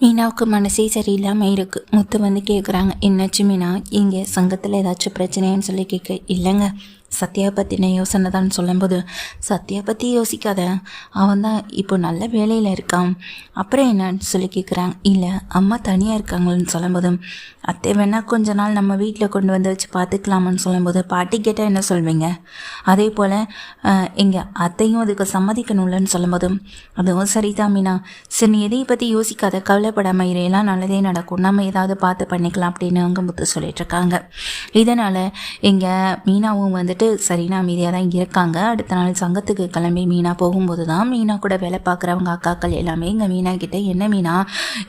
மீனாவுக்கு மனசே சரியில்லாமல் இருக்குது. முத்து வந்து கேட்குறாங்க, என்னாச்சு மீனா, இங்கே சங்கத்தில் ஏதாச்சும் பிரச்சனைன்னு சொல்லி கேட்க. இல்லைங்க, சத்யா பற்றின யோசனை தான் சொல்லும்போது, சத்யா பற்றி யோசிக்காத, அவன் தான் இப்போ நல்ல வேலையில் இருக்கான், அப்புறம் என்னன்னு சொல்லி கேட்குறாங்க. இல்லை, அம்மா தனியாக இருக்காங்கன்னு சொல்லும்போது, அத்தை வேணால் கொஞ்ச நாள் நம்ம வீட்டில் கொண்டு வந்து வச்சு பார்த்துக்கலாமான்னு சொல்லும்போது, பாட்டி கேட்டால் என்ன சொல்வீங்க, அதே போல் எங்கள் அத்தையும் அதுக்கு சம்மதிக்கணும்லன்னு சொல்லும்போது, அதுவும் சரிதான் மீனா, சரி நீ எதையை பற்றி யோசிக்காத, கவலைப்படாமல் இறையெல்லாம் நல்லதே நடக்கும், நம்ம ஏதாவது பார்த்து பண்ணிக்கலாம் அப்படின்னு அவங்க முத்து சொல்லிகிட்ருக்காங்க. இதனால் எங்கள் மீனாவும் வந்துட்டு சரினா அமைதியாக தான் இருக்காங்க. அடுத்த நாள் சங்கத்துக்கு கிளம்பி மீனா போகும்போது தான் மீனா கூட வேலை பார்க்குறவங்க அக்காக்கள் எல்லாமே இங்கே மீனா கிட்டே, என்ன மீனா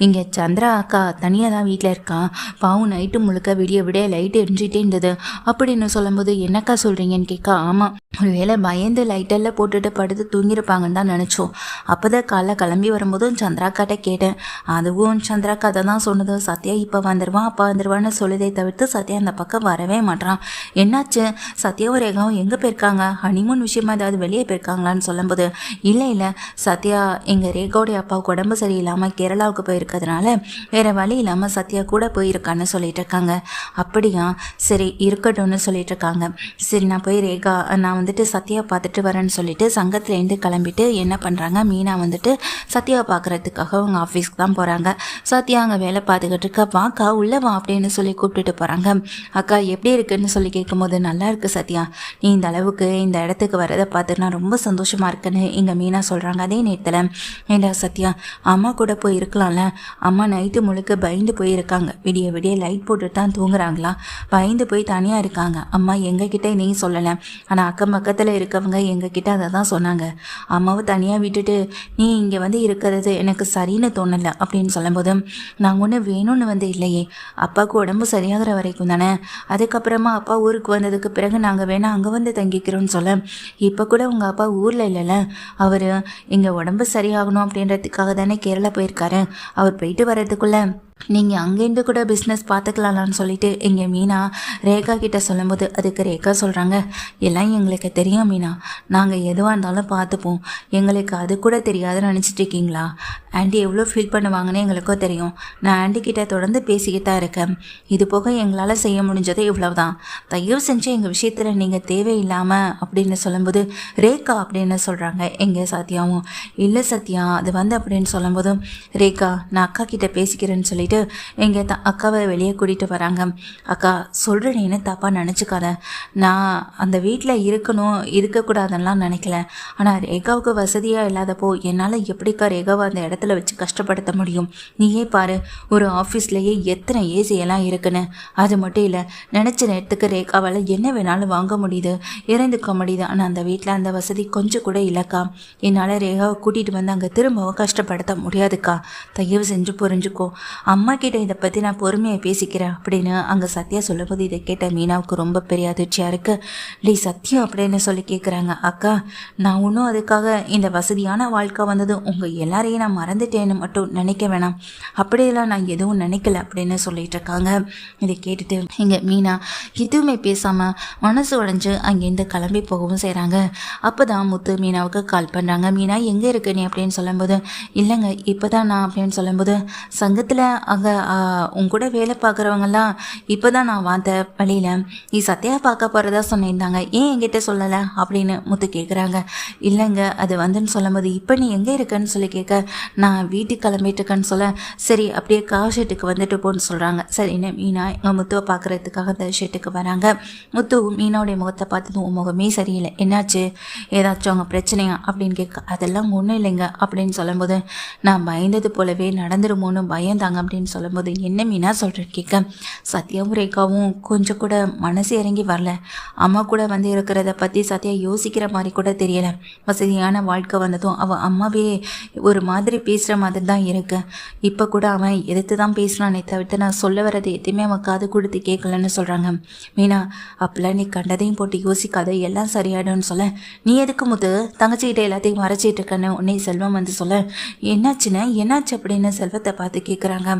இங்கே சந்திரா அக்கா தனியாக தான் வீட்டில் இருக்கான், பாவம் நைட்டு முழுக்க விடிய விடிய லைட்டு எரிஞ்சிட்டே இருந்தது அப்படின்னு சொல்லும்போது, என்னக்கா சொல்கிறீங்கன்னு கேட்க, ஆமாம் ஒரு வேளை பயந்து லைட்டெல்லாம் போட்டுட்டு படுத்து தூங்கியிருப்பாங்கன்னு தான் நினச்சோம். அப்போ தான் காலைல கிளம்பி வரும்போதும் சந்திராக்காட்ட கேட்டேன், அதுவும் சந்திராக்கா அதை தான் சொன்னது, சத்யா இப்போ வந்துடுவான் அப்பா வந்துடுவான்னு சொல்லுதே தவிர்த்து சத்யா அந்த பக்கம் வரவே மாட்டான், என்னாச்சு சத்யாவும் ரேகாவும் எங்கே போயிருக்காங்க, ஹனிமூன் விஷயமா ஏதாவது வெளியே போயிருக்காங்களான்னு சொல்லும்போது, இல்லை சத்யா எங்கள் ரேகாவுடைய அப்பாவுக்கு உடம்பு சரியில்லாமல் கேரளாவுக்கு போயிருக்கிறதுனால வேறு வழி இல்லாமல் சத்யா கூட போயிருக்கான்னு சொல்லிட்டு இருக்காங்க. அப்படியா, சரி இருக்கட்டும்னு சொல்லிட்டு இருக்காங்க. சரி நான் போய் ரேகா நான் வந்துட்டு சத்யா பார்த்துட்டு வரேன்னு சொல்லிட்டு சங்கத்துலேருந்து கிளம்பிட்டு என்ன பண்ணுறாங்க, மீனா வந்துட்டு சத்யாவை பார்க்குறதுக்காக அவங்க ஆஃபீஸ்க்கு தான் போகிறாங்க. சத்யா அங்கே வேலை பார்த்துக்கிட்டு இருக்கா, வாக்கா உள்ளே வா அப்படின்னு சொல்லி கூப்பிட்டுட்டு போகிறாங்க. அக்கா எப்படி இருக்குன்னு சொல்லி கேட்கும்போது, நல்லா இருக்கு சத்யா, நீ இந்த அளவுக்கு இந்த இடத்துக்கு வரதை பார்த்து நான் ரொம்ப சந்தோஷமாக இருக்குன்னு எங்கள் மீனா சொல்கிறாங்க. அதே நேரத்தில் ஏண்டா சத்யா, அம்மா கூட போய் இருக்கலாம்ல, அம்மா நைட்டு முழுக்க பயந்து போயிருக்காங்க, விடிய விடிய லைட் போட்டுட்டு தான் தூங்குறாங்களா, பயந்து போய் தனியாக இருக்காங்க, அம்மா எங்ககிட்ட நீ சொல்லலை, ஆனால் அக்கம் பக்கத்தில் இருக்கவங்க எங்ககிட்ட அதை தான் சொன்னாங்க, அம்மாவை தனியாக விட்டுட்டு நீ இங்கே வந்து இருக்கிறது எனக்கு சரின்னு தோணலை அப்படின்னு சொல்லும்போது, நாங்கள் ஒன்று வேணும்னு வந்து இல்லையே, அப்பாவுக்கு உடம்பு சரியாகிற வரைக்கும் தானே, அதுக்கப்புறமா அப்பா ஊருக்கு வந்ததுக்கு பிறகு நாங்கள் வேணால் அங்கே வந்து தங்கிக்கிறோன்னு சொல்ல, இப்போ கூட உங்கள் அப்பா ஊரில் இல்லைல்ல, அவர் இங்கே உடம்பு சரியாகணும் அப்படின்றதுக்காக தானே கேரளா போயிருக்காரு, அவர் போயிட்டு வர்றதுக்குள்ளே நீங்கள் அங்கேருந்து கூட பிஸ்னஸ் பார்த்துக்கலாம்னு சொல்லிட்டு எங்கள் மீனா ரேகா கிட்டே சொல்லும்போது, அதுக்கு ரேகா சொல்கிறாங்க, எல்லாம் எங்களுக்கு தெரியும் மீனா, நாங்கள் எதுவாக இருந்தாலும் பார்த்துப்போம், எங்களுக்கு அது கூட தெரியாதுன்னு நினச்சிட்டு இருக்கீங்களா, ஆண்டி எவ்வளோ ஃபீல் பண்ணுவாங்கன்னு எங்களுக்கும் தெரியும், நான் ஆண்டி கிட்டே தொடர்ந்து பேசிக்கிட்டு தான் இருக்கேன், இது போக எங்களால் செய்ய முடிஞ்சது இவ்வளவுதான், தயவு செஞ்சு எங்கள் விஷயத்தில் நீங்கள் தேவையில்லாமல் அப்படின்னு சொல்லும்போது, ரேகா அப்படின்னு சொல்கிறாங்க எங்கள் சத்யாவும். இல்லை சத்யா அது வந்து அப்படின்னு சொல்லும்போது, ரேகா நான் அக்கா கிட்டே பேசிக்கிறேன்னு சொல்லிட்டு எங்கள் அக்காவை வெளியே கூட்டிகிட்டு வராங்க. அக்கா சொல்கிறேன்னு தப்பாக நினச்சிக்காத, நான் அந்த வீட்டில் இருக்கக்கூடாதுன்னெலாம் நினைக்கல, ஆனால் ரேகாவுக்கு வசதியாக இல்லாதப்போ என்னால் எப்படிக்கா ரேகாவை அந்த இடத்துல வச்சு கஷ்டப்படுத்த முடியும், நீயே பாரு ஒரு ஆஃபீஸ்லேயே எத்தனை ஏசியெல்லாம் இருக்குன்னு, அது மட்டும் இல்லை நினச்ச நேரத்துக்கு ரேகாவால் என்ன வேணாலும் வாங்க முடியுது, இறந்துக்க முடியுது, ஆனால் அந்த வீட்டில் அந்த வசதி கொஞ்சம் கூட இல்லைக்கா, என்னால் ரேகாவை கூட்டிகிட்டு வந்து அங்கே திரும்பவும் கஷ்டப்படுத்த முடியாதுக்கா, தயவு செஞ்சு புரிஞ்சுக்கோ, அம்மா கிட்ட இதை பற்றி நான் பொறுமையாக பேசிக்கிறேன் அப்படின்னு அங்கே சத்யா சொல்லும்போது, இதை கேட்ட மீனாவுக்கு ரொம்ப பெரிய அதிர்ச்சியாக இருக்குது. டே சத்யா அப்படின்னு சொல்லி கேட்குறாங்க. அக்கா நான் ஒன்றும் அதுக்காக இந்த வசதியான வாழ்க்கை வந்தது உங்கள் எல்லாரையும் நான் மறந்துட்டேன்னு மட்டும் நினைக்க வேணாம், அப்படியெல்லாம் நான் எதுவும் நினைக்கல அப்படின்னு சொல்லிட்டு இருக்காங்க. இதை கேட்டுட்டு இங்கே மீனா எதுவுமே பேசாமல் மனசு உடைஞ்சு அங்கேருந்து கிளம்பி போகவும் செய்கிறாங்க. அப்போ தான் முத்து மீனாவுக்கு கால் பண்ணுறாங்க. மீனா எங்கே இருக்கு நீ அப்படின்னு சொல்லும்போது, இல்லைங்க இப்போ தான் நான் அப்படின்னு சொல்லும்போது, சங்கத்தில் அங்கே உன் கூட வேலை பார்க்குறவங்கலாம் இப்போ தான் நான் வந்த வழியில் நீ சத்யா பார்க்க போகிறதா சொன்னிருந்தாங்க, ஏன் என்கிட்ட சொல்லலை அப்படின்னு முத்து கேட்குறாங்க. இல்லைங்க அது வந்துன்னு சொல்லும்போது, இப்போ நீ எங்கே இருக்கன்னு சொல்லி கேட்க, நான் வீட்டுக்கு கிளம்பிட்டு இருக்கேன்னு சொல்ல, சரி அப்படியே கார் ஷெட்டுக்கு வந்துட்டு போன்னு சொல்கிறாங்க. சரின்னு மீனா எங்கள் முத்துவை பார்க்குறதுக்காக அந்த ஷெட்டுக்கு வராங்க. முத்து மீனாவுடைய முகத்தை பார்த்ததும் உன் முகமே சரியில்லை, என்னாச்சு ஏதாச்சும் அவங்க பிரச்சனையா அப்படின்னு கேட்க, அதெல்லாம் ஒன்றும் இல்லைங்க அப்படின்னு சொல்லும்போது, நான் பயந்தது போலவே நடந்துருமோன்னு பயந்தாங்க அப்படின்னு சொல்லும்போது, என்ன மீனா சொல்கிறேன் கேட்க, சத்யாவும் ரேகாவும் கொஞ்சம் கூட மனசு இறங்கி வரல, அம்மா கூட வந்து இருக்கிறத பற்றி சத்யா யோசிக்கிற மாதிரி கூட தெரியலை, வசதியான வாழ்க்கை வந்ததும் அவன் அம்மாவே ஒரு மாதிரி பேசுகிற மாதிரி தான் இருக்கு, இப்போ கூட அவன் எதிர்த்து தான் பேசுகிறானே தவிர்த்து நான் சொல்ல வர்றது எதுவுமே அவன் காது கொடுத்து கேட்கலன்னு சொல்கிறாங்க. மீனா அப்பெல்லாம் நீ கண்டதையும் போட்டு யோசிக்காத, எல்லாம் சரியாயிடும்னு சொல்ல, நீ எதுக்கு முத்து தங்கச்சிக்கிட்ட எல்லாத்தையும் மறைச்சிட்டு இருக்கன்னு உன்னை செல்வம் வந்து சொல்ல, என்னாச்சு அப்படின்னு செல்வத்தை பார்த்து கேட்குறாங்க.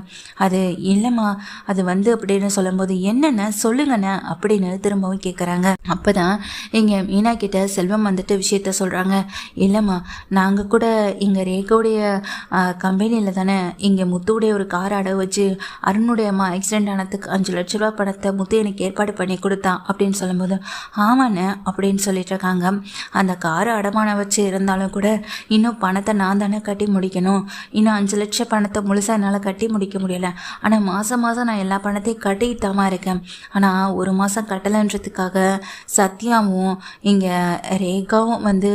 அது இல்லைம்மா அது வந்து அப்படின்னு சொல்லும்போது என்னென்ன சொல்லுங்கண்ணே அப்படின்னு திரும்பவும் கேட்குறாங்க. அப்போ தான் இங்கே மீனா கிட்ட செல்வம் வந்துட்டு விஷயத்த சொல்கிறாங்க. இல்லைம்மா நாங்கள் கூட இங்கே ரேகாவுடைய கம்பெனியில் தானே இங்கே முத்துவுடைய ஒரு கார் அடை வச்சு அருணுடைய அம்மா ஆக்சிடென்ட் ஆனதுக்கு 5 லட்ச ரூபா பணத்தை முத்து எனக்கு ஏற்பாடு பண்ணி கொடுத்தான் அப்படின்னு சொல்லும்போது ஆமாண்ணே அப்படின்னு சொல்லிட்டு இருக்காங்க. அந்த காரை அடமானம் வச்சு இருந்தாலும் கூட இன்னும் பணத்தை நான் தானே கட்டி முடிக்கணும். இன்னும் 5 லட்சம் பணத்தை முழுசாக என்னால் கட்டி முடிக்க முடியலை. ஆனால் மாதம் நான் எல்லா பணத்தையும் கட்டிட்டாமல் இருக்கேன். ஆனால் ஒரு மாதம் கட்டலைன்றதுக்காக சத்யாவும் இங்கே ரேகாவும் வந்து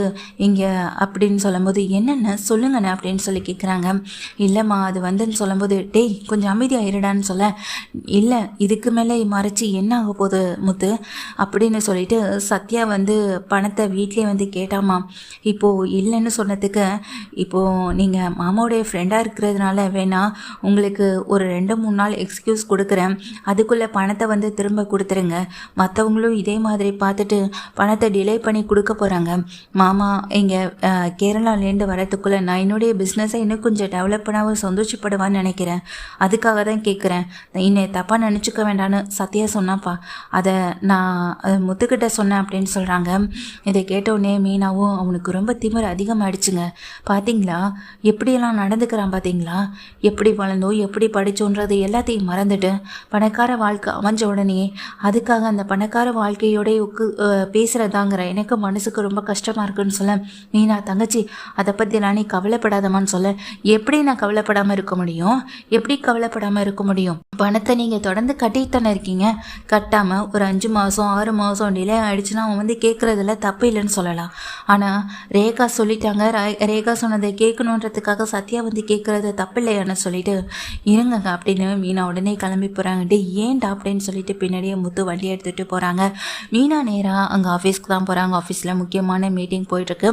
இங்கே அப்படின்னு சொல்லும்போது என்னென்ன சொல்லுங்கண்ணே அப்படின்னு சொல்லி கேட்குறாங்க. இல்லைம்மா அது வந்துன்னு சொல்லும்போது டேய் கொஞ்சம் அமைதியாக இருடான்னு சொல்ல இல்லை இதுக்கு மேலே மறைச்சி என்ன ஆக போகுது முத்து அப்படின்னு சொல்லிட்டு சத்யா வந்து பணத்தை வீட்லேயே வந்து கேட்டாமா. இப்போது இல்லைன்னு சொன்னதுக்கு இப்போது நீங்கள் மாமாவுடைய ஃப்ரெண்டாக இருக்கிறதுனால வேணா உங்களுக்கு ஒரு 2-3 நாள் எக்ஸ்கியூஸ் கொடுக்குறேன். அதுக்குள்ளே பணத்தை வந்து திரும்ப கொடுத்துருங்க. மற்றவங்களும் இதே மாதிரி பார்த்துட்டு பணத்தை டிலே பண்ணி கொடுக்க போகிறாங்க. மாமா இங்கே கேரளாலேருந்து வரத்துக்குள்ளே நான் என்னுடைய பிஸ்னஸை இன்னும் கொஞ்சம் டெவலப் பண்ணாமல் சந்தோஷப்படுவான்னு நினைக்கிறேன். அதுக்காக தான் கேட்குறேன். இன்னை தப்பாக நினச்சிக்க வேண்டான்னு சத்யா சொன்னாப்பா. அதை நான் முத்துக்கிட்ட சொன்னேன் அப்படின்னு சொல்கிறாங்க. இதை கேட்டவுடனே மீனாவும் அவனுக்கு ரொம்ப திமிர அதிகமாகிடுச்சுங்க. பார்த்தீங்களா எப்படியெல்லாம் நடந்துக்கிறான், பார்த்தீங்களா எப்படி வளர்ந்தோ எப்படி படித்தோன்றது எல்லாத்தையும் மறந்துட்டு பணக்கார வாழ்க்கை அமைஞ்ச உடனே அதுக்காக அந்த பணக்கார வாழ்க்கையோட பேசுகிறதாங்கிற எனக்கு மனசுக்கு ரொம்ப கஷ்டமாக இருக்குன்னு சொல்ல மீனா தங்கச்சி அதை பற்றிலாம் நீ கவலைப்படாதமான்னு சொல்ல எப்படி நான் கவலைப்படாமல் இருக்க முடியும், எப்படி கவலைப்படாமல் இருக்க முடியும்? பணத்தை நீங்கள் தொடர்ந்து கட்டித்தானே இருக்கீங்க. கட்டாமல் ஒரு 5 மாதம் 6 மாதம் டிலே ஆகிடுச்சுன்னா அவன் வந்து கேட்குறதுல தப்பு இல்லைன்னு சொல்லலாம். ஆனால் ரேகா சொல்லிட்டாங்க, ரேகா சொன்னதை கேட்கணுன்றதுக்காக சத்யா வந்து கேட்குறது தப்பு இல்லையான்னு சொல்லிட்டு இருங்கங்க அப்படின்னு மீனா உடனே கிளம்பி போகிறாங்க. டே ஏன்டா அப்படின்னு சொல்லிட்டு பின்னாடியே முத்து வண்டி எடுத்துகிட்டு போகிறாங்க. மீனா நேராக அங்கே ஆஃபீஸ்க்கு தான் போகிறாங்க. ஆஃபீஸில் முக்கியமான மீட்டிங் போயிட்டுருக்கு.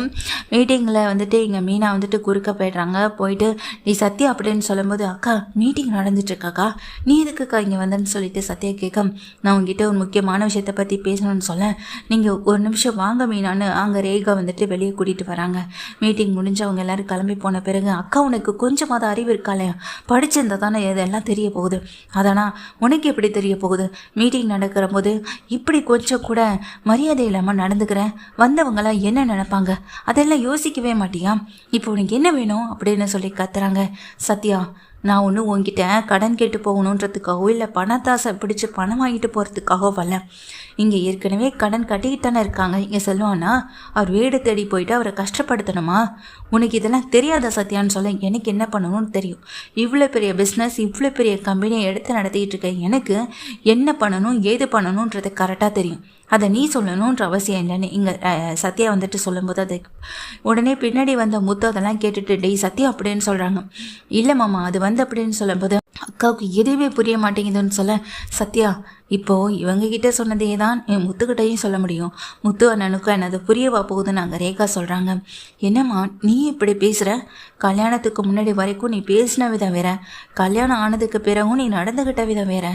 மீட்டிங்கில் வந்துட்டு இங்கே மீனா வந்துட்டு குறுக்க போய்ட்றாங்க. போயிட்டு நீ சத்யா அப்படின்னு சொல்லும்போது அக்கா மீட்டிங் நடந்துட்டுருக்காக்கா நீ எதுக்குக்கா இங்கே வந்தேன்னு சொல்லிட்டு சத்யா கேட்க நான் உங்ககிட்ட ஒரு முக்கியமான விஷயத்தை பற்றி பேசணும்னு சொல்ல நீங்கள் ஒரு நிமிஷம் வாங்க மீனான்னு அங்கே ரேகா வந்துட்டு வெளியே கூட்டிகிட்டு வராங்க. மீட்டிங் முடிஞ்சு அவங்க எல்லோரும் கிளம்பி போன பிறகு அக்கா உனக்கு கொஞ்சமாவது அறிவு இருக்காளே, படிச்சிருந்தா தானே இதெல்லாம் தெரிய போகுது, அதனால் உனக்கு எப்படி தெரிய போகுது? மீட்டிங் நடக்கிற போது இப்படி கொஞ்சம் கூட மரியாதை இல்லாமல் நடந்துக்கிறேன், வந்தவங்களாம் என்ன நினைப்பாங்க அதெல்லாம் யோசிக்கவே மாட்டியா? இப்போ உனக்கு என்ன வேணும் அப்படின்னு சொல்லி கத்துறாங்க. சத்யா நான் ஒன்றும் உங்ககிட்ட கடன் கேட்டு போகணுன்றதுக்காகவோ இல்லை பணத்தாசை பிடிச்சி பணம் வாங்கிட்டு போகிறதுக்காகவோ வரல. இங்கே ஏற்கனவே கடன் கட்டிக்கிட்டு தானே இருக்காங்க. இங்கே செல்வானா அவர் வீடு தேடி போயிட்டு அவரை கஷ்டப்படுத்தணுமா? உனக்கு இதெல்லாம் தெரியாதா சத்யான்னு சொல்ல எனக்கு என்ன பண்ணணும்னு தெரியும். இவ்வளோ பெரிய பிஸ்னஸ் இவ்வளோ பெரிய கம்பெனியை எடுத்து நடத்திக்கிட்டு இருக்கேன். எனக்கு என்ன பண்ணணும் ஏது பண்ணணுன்றது கரெக்டாக தெரியும். அதை நீ சொல்லணுன்ற அவசியம் இல்லைன்னு இங்கே சத்யா வந்துட்டு சொல்லும்போது அதை உடனே பின்னாடி வந்த முத்து அதெல்லாம் கேட்டுட்டு டெய் சத்யா அப்படின்னு சொல்கிறாங்க. இல்லை மாமா அது வந்து அப்படின்னு சொல்லும்போது அக்காவுக்கு எதுவுமே புரிய மாட்டேங்குதுன்னு சொல்ல சத்யா இப்போது இவங்ககிட்ட சொன்னதே தான் என் முத்துக்கிட்டையும் சொல்ல முடியும். முத்து அண்ணனுக்கும் என்னது புரியவா போகுதுன்னு அங்கே ரேகா சொல்கிறாங்க. என்னம்மா நீ இப்படி பேசுகிற? கல்யாணத்துக்கு முன்னாடி வரைக்கும் நீ பேசின விதம் வேற, கல்யாணம் ஆனதுக்கு பிறகும் நீ நடந்துக்கிட்ட விதம் வேற,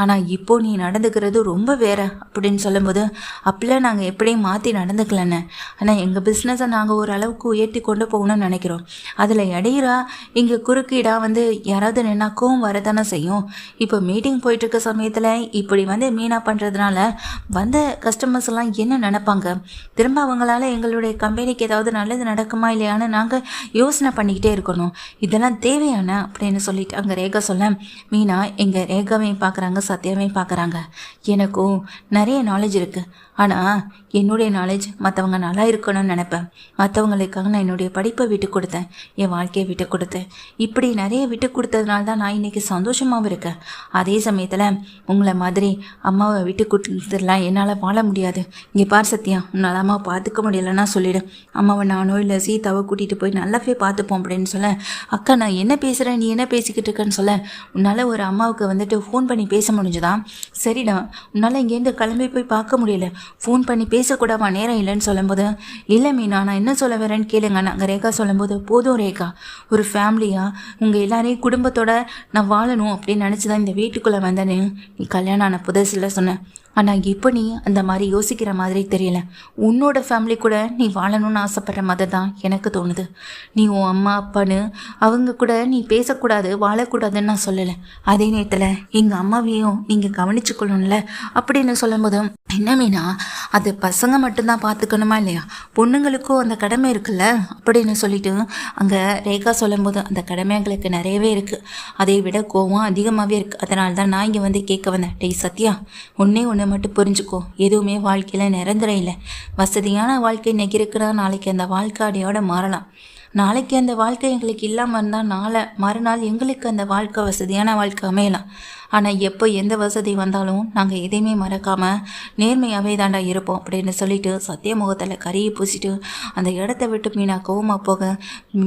ஆனால் இப்போ நீ நடந்துக்கிறது ரொம்ப வேற அப்படின்னு சொல்லும்போது அப்படிலாம் நாங்கள் எப்படியும் மாற்றி நடந்துக்கலன்னு, ஆனால் எங்கள் பிஸ்னஸை நாங்கள் ஓரளவுக்கு உயர்த்தி கொண்டு போகணும்னு நினைக்கிறோம். அதில் இடையிறா இங்கே குறுக்கீடாக வந்து யாராவது நின்னாக்கவும் வரதானே செய்யும். இப்போ மீட்டிங் போயிட்டுருக்க சமயத்தில் இப்படி வந்து மீனா பண்ணுறதுனால வந்த கஸ்டமர்ஸ் எல்லாம் என்ன நினைப்பாங்க? திரும்ப அவங்களால எங்களுடைய கம்பெனிக்கு ஏதாவது நல்லது நடக்குமா இல்லையான்னு நாங்கள் யோசனை பண்ணிக்கிட்டே இருக்கணும். இதெல்லாம் தேவையான அப்படின்னு சொல்லிட்டு அங்கே ரேகா சொல்ல மீனா எங்கள் ரேகாவையும் பார்க்குறாங்க சத்யாவையும் பார்க்குறாங்க. எனக்கும் நிறைய நாலேஜ் இருக்குது, ஆனால் என்னுடைய நாலேஜ் மற்றவங்க நல்லா இருக்கணும்னு நினைப்பேன். மற்றவங்களுக்காக நான் என்னுடைய படிப்பை விட்டு கொடுத்தேன், என் வாழ்க்கையை விட்டு கொடுத்தேன். இப்படி நிறைய விட்டு கொடுத்ததுனால தான் நான் இன்றைக்கி சந்தோஷமாகவும் இருக்கேன். அதே சமயத்தில் உங்களை மாதிரி அம்மாவை விட்டு கொடுத்துடலாம் என்னால் வாழ முடியாது. இங்கே பார் சத்யா உன்னால் அம்மா பார்த்துக்க முடியலைன்னா சொல்லிவிடு. அம்மாவை நானோ இல்லை சீதாவை கூட்டிகிட்டு போய் நல்லாவே பார்த்துப்போம் அப்படின்னு சொல்ல அக்கா நான் என்ன பேசுகிறேன் நீ என்ன பேசிக்கிட்டு இருக்கேன்னு சொல்ல உன்னால் ஒரு அம்மாவுக்கு வந்துட்டு ஃபோன் பண்ணி பேச முடிஞ்சுதா? சரிடா உன்னால் இங்கேருந்து கிளம்பி போய் பார்க்க முடியல, ஃபோன் பண்ணி பேசக்கூடாவா நேரம் இல்லைன்னு சொல்லும்போது இல்லை மீனா நான் என்ன சொல்ல வரேன்னு கேளுங்க. நாங்கள் ரேகா சொல்லும்போது போதும் ரேகா, ஒரு ஃபேமிலியாக உங்கள் எல்லாரையும் குடும்பத்தோட நான் வாழணும் அப்படின்னு நினச்சி தான் இந்த வீட்டுக்குள்ளே வந்தேன்னு நீ கல்யாணம் ஆன புதுசில் சொன்னேன். ஆனால் இப்போ நீ அந்த மாதிரி யோசிக்கிற மாதிரி தெரியல. உன்னோட ஃபேமிலி கூட நீ வாழணும்னு ஆசைப்படுற மாதிரி தான் எனக்கு தோணுது. நீ உன் அம்மா அப்பான்னு அவங்க கூட நீ பேசக்கூடாது வாழக்கூடாதுன்னு நான் சொல்லலை. அதே நேரத்தில் எங்கள் அம்மாவையும் நீங்கள் கவனிச்சுக்கொள்ளணும்ல அப்படின்னு சொல்லும்போது, என்ன மீனா, அது பசங்க மட்டும்தான் பார்த்துக்கணுமா இல்லையா, பொண்ணுங்களுக்கும் அந்த கடமை இருக்குல்ல அப்படின்னு சொல்லிட்டு அங்கே ரேகா சொல்லும்போது, அந்த கடமை எங்களுக்கு நிறையவே இருக்குது, அதை விட கோவம் அதிகமாகவே இருக்குது. அதனால தான் நான் இங்கே வந்து கேட்க வந்தேன். டேய் சத்யா, ஒன்று மட்டும் புரிஞ்சுக்கோ, எதுவுமே வாழ்க்கையில் நிரந்தரம் இல்லை. வசதியான வாழ்க்கை இன்னைக்கு இருக்குன்னா நாளைக்கு அந்த வாழ்க்கை அடையோட மாறலாம். நாளைக்கு அந்த வாழ்க்கை எங்களுக்கு இல்லாமல் இருந்தால் மறுநாள் எங்களுக்கு அந்த வாழ்க்கை வசதியான வாழ்க்கை அமையலாம். ஆனால் எப்போ எந்த வசதி வந்தாலும் நாங்கள் எதையுமே மறக்காமல் நேர்மையாகவே தாண்டா இருப்போம் அப்படின்னு சொல்லிட்டு சத்யா முகத்தில் கறியை பூசிட்டு அந்த இடத்த விட்டு மீனா கோவமாக போக,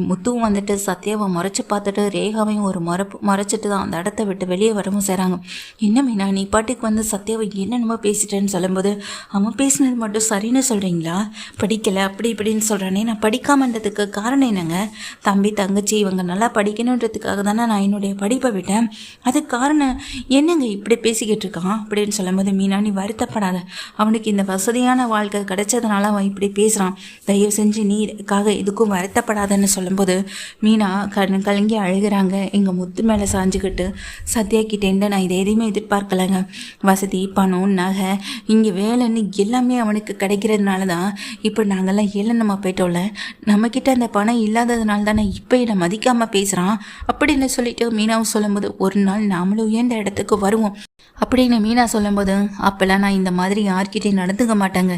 முத்துவும் வந்துட்டு சத்யாவை முறைச்சி பார்த்துட்டு ரேகாவையும் ஒரு முறைச்சிட்டு தான் அந்த இடத்த விட்டு வெளியே வரவும் செய்கிறாங்க. என்ன மீனா, நீ பாட்டுக்கு வந்து சத்யாவை என்னென்னமோ பேசிட்டேன்னு சொல்லும்போது, அவன் பேசினது மட்டும் சரின்னு சொல்கிறீங்களா, படிக்கலை அப்படி இப்படின்னு சொல்கிறானே, நான் படிக்காமன்றதுக்கு காரணம் என்னங்க, தம்பி தங்கச்சி இவங்க நல்லா படிக்கணுன்றதுக்காக தானே நான் என்னுடைய படிப்பை விட்டேன், அதுக்கு காரணம் என்னங்க இப்படி பேசிக்கிட்டு இருக்கான் அப்படின்னு சொல்லும்போது, மீனா நீ வருத்தப்படாத, அவனுக்கு இந்த வசதியான வாழ்க்கை கிடைச்சதுனால அவன் இப்படி பேசுகிறான், தயவு செஞ்சு நீக்காக இதுக்கும் வருத்தப்படாதன்னு சொல்லும்போது மீனா கலங்கி அழுகிறாங்க. எங்கள் முத்து மேலே சாஞ்சுக்கிட்டு, சத்யா கிட்டேருந்து நான் இதை எதையுமே எதிர்பார்க்கலைங்க, வசதி பணம் நகை இங்கே வேலைன்னு எல்லாமே அவனுக்கு கிடைக்கிறதுனால தான் இப்போ நாங்கள்லாம் ஏளனமாக போயிட்டோம்ல, நம்மக்கிட்ட அந்த பணம் இல்லாததுனால தானே இப்போ என்னை மதிக்காமல் பேசுகிறான் அப்படின்னு சொல்லிட்டு மீனாவும் சொல்லும்போது, ஒரு நாள் நாமளும் உயர்ந்த இடத்துக்கு வருவோம் அப்படின்னு மீனா சொல்லும்போது, அப்போல்லாம் நான் இந்த மாதிரி யார்கிட்டையும் நடந்துக்க மாட்டேங்க,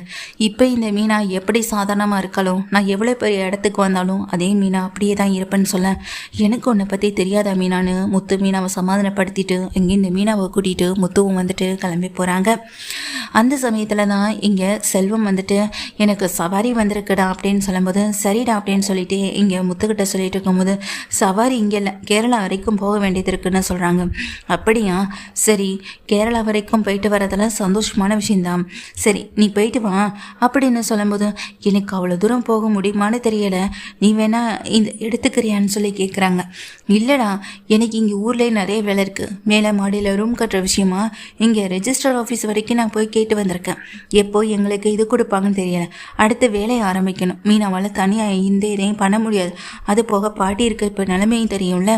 இப்போ இந்த மீனா எப்படி சாதாரணமாக இருக்காலும் நான் எவ்வளோ பெரிய இடத்துக்கு வந்தாலும் அதே மீனா அப்படியே தான் இருப்பேன்னு சொல்ல, எனக்கு உன்னை பற்றி தெரியாதா மீனான்னு முத்து மீனாவை சமாதானப்படுத்திட்டு இங்கே இந்த மீனாவை கூட்டிகிட்டு முத்துவும் வந்துட்டு கிளம்பி போகிறாங்க. அந்த சமயத்தில் தான் இங்கே செல்வம் வந்துட்டு எனக்கு சவாரி வந்திருக்குடா அப்படின்னு சொல்லும்போது, சரிடா அப்படின்னு சொல்லிட்டு இங்கே முத்துக்கிட்ட சொல்லிட்டு இருக்கும்போது, சவாரி இங்கே இல்லை கேரளா வரைக்கும் போக வேண்டியது இருக்குன்னு சொல்கிறாங்க. அப்படியா, சரி கேரளா வரைக்கும் போயிட்டு வரதெல்லாம் சந்தோஷமான விஷயந்தான், சரி நீ போயிட்டு வா அப்படின்னு சொல்லும்போது, எனக்கு அவ்வளோ தூரம் போக முடியுமான்னு தெரியலை, நீ வேணா இந்த எடுத்துக்கிறியான்னு சொல்லி கேட்குறாங்க. இல்லைடா, எனக்கு இங்கே ஊர்லேயே நிறைய வேலை இருக்குது, மேலே மாடியில் ரூம் கட்டுற விஷயமா இங்கே ரெஜிஸ்டர் ஆஃபீஸ் வரைக்கும் நான் போய் கேட்டு வந்திருக்கேன், எப்போ எங்களுக்கு இது கொடுப்பாங்கன்னு தெரியலை, அடுத்த வேலையை ஆரம்பிக்கணும், மீனாவால் தனியாக இந்த இதையும் பண்ண முடியாது, அது போக பாட்டி இருக்க இப்போ நிலைமையும் தெரியும்ல,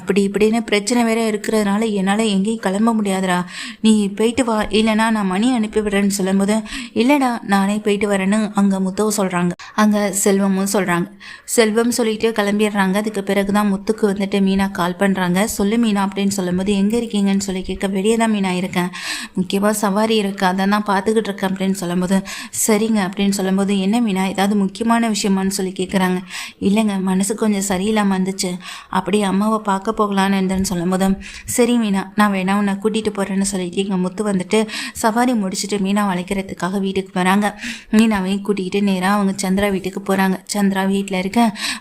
அப்படி இப்படின்னு பிரச்சனை வேற இருக்கிறதுனால என்னால் எங்கேயும் கிளம்ப முடியாதுடா, நீ போயிட்டு வா, இல்லைனா நான் மணி அனுப்பிவிடுறேன்னு சொல்லும்போது, இல்லைடா நானே போயிட்டு வரேன்னு அங்கே முத்தவும் சொல்கிறாங்க. அங்கே செல்வமும் சொல்கிறாங்க. செல்வம் சொல்லிட்டு கிளம்பிடுறாங்க. அதுக்கு பிறகு தான் முத்துக்கு வந்துட்டு மீனா கால் பண்ணுறாங்க. சொல்லு மீனா அப்படின்னு சொல்லும்போது, எங்கே இருக்கீங்கன்னு சொல்லி கேட்க, வெளியே தான் மீனா இருக்கேன், முக்கியமாக சவாரி இருக்கு, அதை தான் பார்த்துக்கிட்டு இருக்கேன் அப்படின்னு சொல்லும்போது, சரிங்க அப்படின்னு சொல்லும்போது, என்ன மீனா ஏதாவது முக்கியமான விஷயமானு சொல்லி கேட்குறாங்க. இல்லைங்க, மனசு கொஞ்சம் சரியில்லாமல் இருந்துச்சு, அப்படியே அம்மாவை பார்க்க போகலான்னு இருந்தேன்னு சொல்லும்போது, சரி மீனா நான் வேணா உன்னை கூட்டிகிட்டு போகிறேன்னு சொல்லிட்டு எங்கள் முத்து வந்துட்டு சவாரி முடிச்சுட்டு மீனா வளைக்கிறதுக்காக வீட்டுக்கு வராங்க. மீனாவையும் கூட்டிகிட்டு நேராக அவங்க சந்திரா வீட்டுக்கு போகிறாங்க. சந்திரா வீட்டில் இருக்க,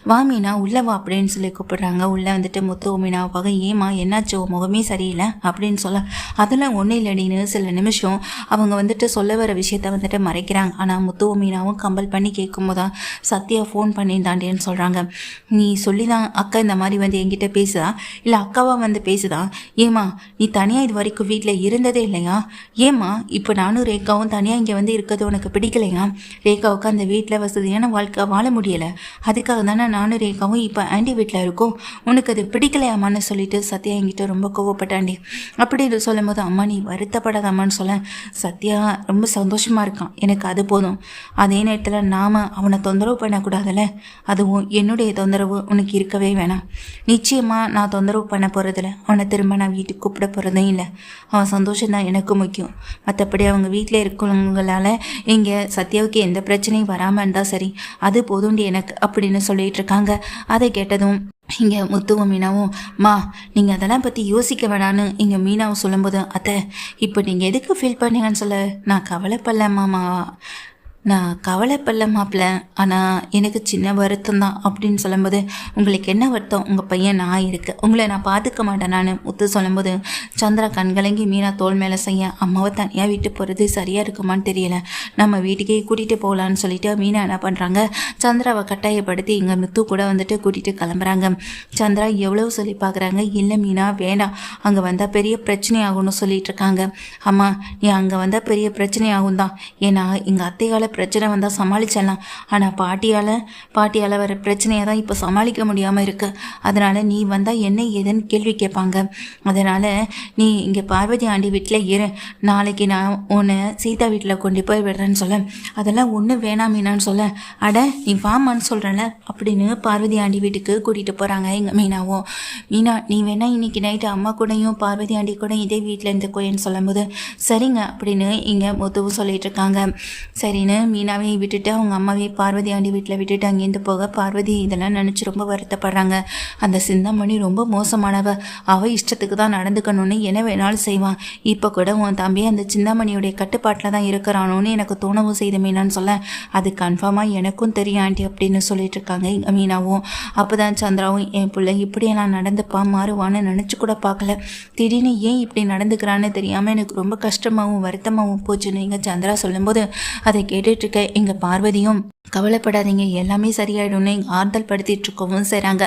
வா மீனா உள்ளே வா அப்படின்னு சொல்லி கூப்பிடுறாங்க. உள்ளே வந்துட்டு முத்து மீனாவை பார்க்க, ஏமா என்னாச்சோ முகமே சரியில்லை அப்படின்னு சொல்ல, அதெல்லாம் ஒன்றும் இல்லடின்னு சில நிமிஷம் அவங்க வந்துட்டு சொல்ல வர விஷயத்த வந்துட்டு மறைக்கிறாங்க. ஆனால் முத்து மீனாவும் கம்பல் பண்ணி கேட்கும்போது சத்யா ஃபோன் பண்ணியிருந்தாண்டேன்னு சொல்கிறாங்க. நீ சொல்லி தான் அக்கா இந்த மாதிரி வந்து என்கிட்ட பேசுதா, இல்லை அக்காவா வந்து பேசுதா, ஏமா நீ தனியாக இது வரைக்கும் வீட்டில் இருந்ததே இல்லையா, ஏம்மா இப்போ நானும் ரேகாவும் தனியாக இங்கே வந்து இருக்கிறது உனக்கு பிடிக்கலையா, ரேகாவுக்கு அந்த வீட்டில் வசதியான வாழ்க்கை வாழ முடியலை, அதுக்காக தானே நானும் ரேகாவும் இப்போ ஆண்டி வீட்டில் இருக்கோம், உனக்கு அது பிடிக்கலையாமான்னு சொல்லிட்டு சத்யா என்கிட்ட ரொம்ப கோவப்பட்டாண்டி. அப்படி சொல்லும் போது, அம்மா நீ வருத்தப்படாதாம்மான்னு சொல்ல, சத்யா ரொம்ப சந்தோஷமாக இருக்கான், எனக்கு அது போதும், அதே நேரத்தில் நாம் அவனை தொந்தரவு பண்ணக்கூடாதுல்ல, அதுவும் என்னுடைய தொந்தரவு உனக்கு இருக்கவே வேணாம், நிச்சயமாக நான் தொந்தரவு பண்ண போகிறதில்ல, அவனை திரும்ப நான் வீட்டுக்கு கூப்பிட போகிறதும் இல்லை, அவன் சந்தோஷம்தான் எனக்கு முக்கியம், மற்றபடி அவங்க வீட்டில் இருக்கிறவங்களால இங்கே சத்யாவுக்கு எந்த பிரச்சனையும் வராமல் இருந்தால் சரி, அது போதுண்டி எனக்கு அப்படின்னு சொல்லிட்டு இருக்காங்க. அதை கேட்டதும் இங்கே முத்துவும் மீனாவும், மா நீங்கள் அதெல்லாம் பற்றி யோசிக்க வேணான்னு இங்கே மீனாவும் சொல்லும்போது, அத்தை இப்போ நீங்கள் எதுக்கு ஃபீல் பண்ணீங்கன்னு சொல்ல, நான் கவலைப்படலம்மாமா, நான் கவலைப்படல மாப்பிள்ள, ஆனால் எனக்கு சின்ன வருத்தம் தான் அப்படின்னு சொல்லும்போது, உங்களுக்கு என்ன வருத்தம்? உங்கள் பையன் நான் இருக்கு, உங்களை நான் பார்த்துக்க மாட்டேன் நான் முத்து சொல்லும்போது, சந்திரா கண்கலங்கி மீனா தோல் மேலே செய்ய, அம்மாவை தனியாக விட்டு போகிறது சரியாக இருக்குமான்னு தெரியல, நம்ம வீட்டுக்கே கூட்டிகிட்டு போகலான்னு சொல்லிட்டு மீனா என்ன பண்ணுறாங்க, சந்திராவை கட்டாயப்படுத்தி இங்கே முத்து கூட வந்துட்டு கூட்டிகிட்டு கிளம்புறாங்க. சந்திரா எவ்வளோ சொல்லி பார்க்குறாங்க, இல்லை மீனா வேண்டாம், அங்கே வந்தால் பெரிய பிரச்சனை ஆகும்னு சொல்லிட்டு இருக்காங்க. அம்மா நீ அங்கே வந்தால் பெரிய பிரச்சனை ஆகும் தான், ஏன்னா எங்கள் அத்தையால் பிரச்சனை வந்தால் சமாளிச்சிடலாம், ஆனால் பாட்டியால் வர பிரச்சனையை தான் இப்போ சமாளிக்க முடியாமல் இருக்குது, அதனால் நீ வந்தால் என்ன ஏதுன்னு கேள்வி கேட்பாங்க, அதனால் நீ இங்கே பார்வதி ஆண்டி வீட்டில் இரு, நாளைக்கு நான் உன்னை சீதா வீட்டில் கொண்டு போய் விடுறேன்னு சொல்ல, அதெல்லாம் ஒன்றும் வேணாம் மீனான்னு சொல்ல, அட நீ வாமான்னு சொல்கிறேன்ல அப்படின்னு பார்வதி ஆண்டி வீட்டுக்கு கூட்டிகிட்டு போகிறாங்க எங்கள் மீனாவும். மீனா நீ வேணா இன்னைக்கு நைட்டு அம்மா கூடயும் பார்வதி ஆண்டி கூட இதே வீட்டில் இருந்துக்கோயேன்னு சொல்லும்போது, சரிங்க அப்படின்னு இங்கே முத்துவும் சொல்லிட்டு இருக்காங்க. சரின்னு மீனாவை விட்டுட்டு அவங்க அம்மாவை பார்வதி ஆண்டி வீட்டில் விட்டுட்டு அங்கேருந்து போக, பார்வதி இதெல்லாம் நினச்சி ரொம்ப வருத்தப்படுறாங்க. அந்த சிந்தாமணி ரொம்ப மோசமானவ, அவள் இஷ்டத்துக்கு தான் நடந்துக்கணும்னு என்ன வேணாலும் செய்வான், இப்போ கூட உன் தம்பி அந்த சிந்தாமணியுடைய கட்டுப்பாட்டில் தான் இருக்கிறானோன்னு எனக்கு தோணவும் செய்த மீனான்னு சொல்ல, அது கன்ஃபார்மாக எனக்கும் தெரியும் ஆண்டி அப்படின்னு சொல்லிட்டு இருக்காங்க எங்கள் மீனாவும். அப்போ தான் சந்திராவும், என் பிள்ளை இப்படியெல்லாம் நடந்துப்பா மாறுவான்னு நினச்சி கூட பார்க்கல, திடீர்னு ஏன் இப்படி நடந்துக்கிறான்னு தெரியாமல் எனக்கு ரொம்ப கஷ்டமாகவும் வருத்தமாகவும் போச்சுன்னு எங்கள் சந்திரா சொல்லும்போது, அதை கேட்டுட்ருக்க எங்கள் பார்வதியும், கவலைப்படாதீங்க எல்லாமே சரியாயிடும்னு எங்கள் ஆறுதல் படுத்திட்டு இருக்கவும் செய்கிறாங்க.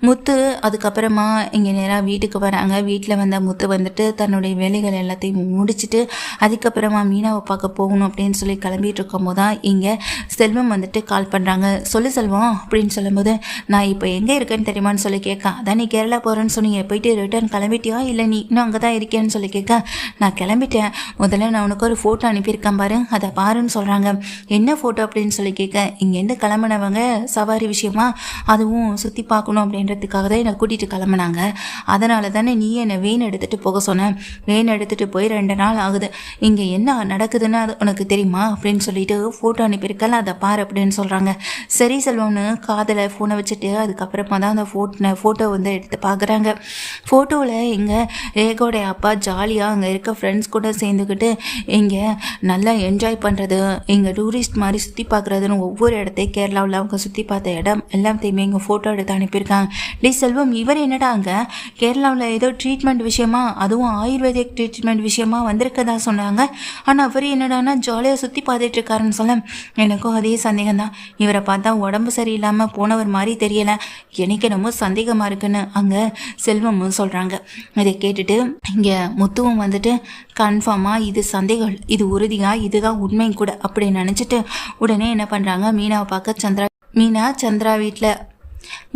முத்து அதுக்கப்புறமா இங்கே நேராக வீட்டுக்கு வராங்க. வீட்டில் வந்த முத்து வந்துட்டு தன்னுடைய வேலைகள் எல்லாத்தையும் முடிச்சுட்டு அதுக்கப்புறமா மீனாவை பார்க்க போகணும் அப்படின்னு சொல்லி கிளம்பிட்டு இருக்கும்போது தான் இங்கே செல்வம் வந்துட்டு கால் பண்ணுறாங்க. சொல்லு செல்வம் அப்படின்னு சொல்லும்போது, நான் இப்போ எங்கே இருக்கேன்னு தெரியுமான்னு சொல்லி கேட்க, அதான் நீ கேரளா போகிறேன்னு சொன்னீங்க, போயிட்டு ரிட்டர்ன் கிளம்பிட்டியா இல்லை நீ இன்னும் அங்கே தான் இருக்கேன்னு சொல்லி கேட்க, நான் கிளம்பிட்டேன், முதல்ல நான் உனக்கு ஒரு ஃபோட்டோ அனுப்பியிருக்கேன் பாரு, அதை பாருன்னு சொல்கிறாங்க. என்ன ஃபோட்டோ அப்படின்னு சொல்லி கேட்க, இங்கேருந்து கிளம்புனவங்க சவாரி விஷயமா அதுவும் சுற்றி பார்க்கணும் அப்படின்றதுக்காக தான் என்னை கூட்டிகிட்டு கிளம்புனாங்க, அதனால தானே நீ என்னை வேன் எடுத்துகிட்டு போக சொன்னேன், வேன் எடுத்துகிட்டு போய் 2 நாள் ஆகுது, இங்கே என்ன நடக்குதுன்னு அது உனக்கு தெரியுமா அப்படின்னு சொல்லிட்டு ஃபோட்டோ அனுப்பியிருக்கல, அதை பாரு அப்படின்னு சொல்கிறாங்க. சரி செல்வம்னு காதில் ஃபோனை வச்சுட்டு அதுக்கப்புறமா தான் அந்த ஃபோட்டோ வந்து எடுத்து பார்க்குறாங்க. ஃபோட்டோவில் இங்கே ரேகோடைய அப்பா ஜாலியாக அங்கே இருக்க ஃப்ரெண்ட்ஸ் கூட சேர்ந்துக்கிட்டு இங்கே நல்லா என்ஜாய் பண்ணுறது, இங்கே டூரிஸ்ட் மாதிரி சுற்றி பார்க்குறதுன்னு ஒவ்வொரு இடத்தையும் கேரளாவில் அவங்க சுற்றி பார்த்த இடம் எல்லாத்தையுமே இங்கே ஃபோட்டோ எடுத்து அனுப்பியிருக்காங்க. டே செல்வம், இவர் என்னடா அங்கே கேரளாவில் ஏதோ ட்ரீட்மெண்ட் விஷயமா, அதுவும் ஆயுர்வேதிக் ட்ரீட்மெண்ட் விஷயமா வந்திருக்கதா சொன்னாங்க, ஆனால் அவர் என்னடானா ஜாலியாக சுற்றி பார்த்துட்டு இருக்காருன்னு சொல்ல, எனக்கும் அதே சந்தேகம் தான், இவரை பார்த்தா உடம்பு சரியில்லாமல் போனவர் மாதிரி தெரியலை, எனக்கு என்னமோ சந்தேகமாக இருக்குன்னு அங்கே செல்வமும் சொல்கிறாங்க. இதை கேட்டுட்டு இங்கே முத்துவும் வந்துட்டு கன்ஃபார்மாக இது சந்தேகம், இது உறுதியாக இதுதான் உண்மை கூட அப்படின்னு நினச்சிட்டு உடனே என்ன பண்ணுறாங்க, மீனாவை பார்க்க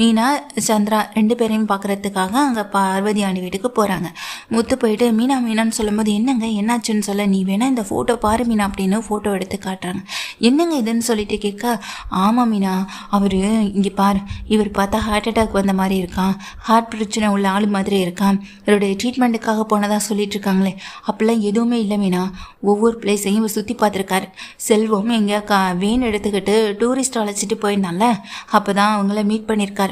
மீனா சந்திரா 2 பேரையும் பார்க்குறதுக்காக அங்கே பார்வதி ஆண்டி வீட்டுக்கு போகிறாங்க. முத்து போயிட்டு மீனான்னு சொல்லும்போது, என்னங்க என்னாச்சுன்னு சொல்ல, நீ வேணா இந்த ஃபோட்டோ பாரு மீனா அப்படின்னு ஃபோட்டோ எடுத்து காட்டுறாங்க. என்னங்க இதுன்னு சொல்லிட்டு கேட்க, ஆமாம் மீனா, அவர் இங்கே பாரு, இவர் பார்த்தா ஹார்ட் அட்டாக் வந்த மாதிரி இருக்கான், ஹார்ட் பிரச்சனை உள்ள ஆள் மாதிரி இருக்கான், இவருடைய ட்ரீட்மெண்ட்டுக்காக போனதாக சொல்லிட்டு இருக்காங்களே, அப்படிலாம் எதுவுமே இல்லை மீனா, ஒவ்வொரு பிளேஸையும் இவர் சுற்றி பார்த்துருக்காரு. செல்வம் எங்கே வேன் எடுத்துக்கிட்டு டூரிஸ்ட் அழைச்சிட்டு போயிருந்தால, அப்போ தான் அவங்கள மீட் பண்ணியிருக்காரு.